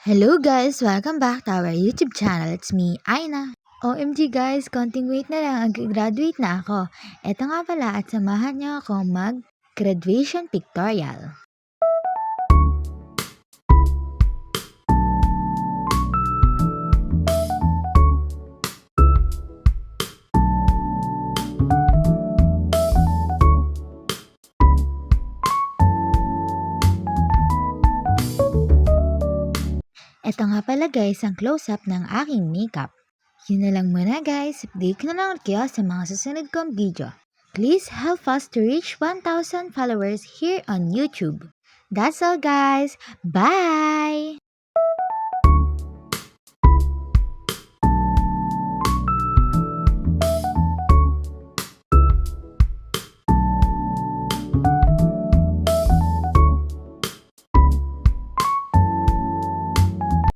Hello guys! Welcome back to our YouTube channel. It's me, Aina. OMG guys, konting wait na lang, graduate na ako. Eto nga pala at samahan niyo ako mag-graduation pictorial. Eto nga pala guys, ang close-up ng aking makeup. Yun na lang muna guys, update ko na lang ulit kayo sa mga susunod kong video. Please help us to reach 1,000 followers here on YouTube. That's all guys! Bye!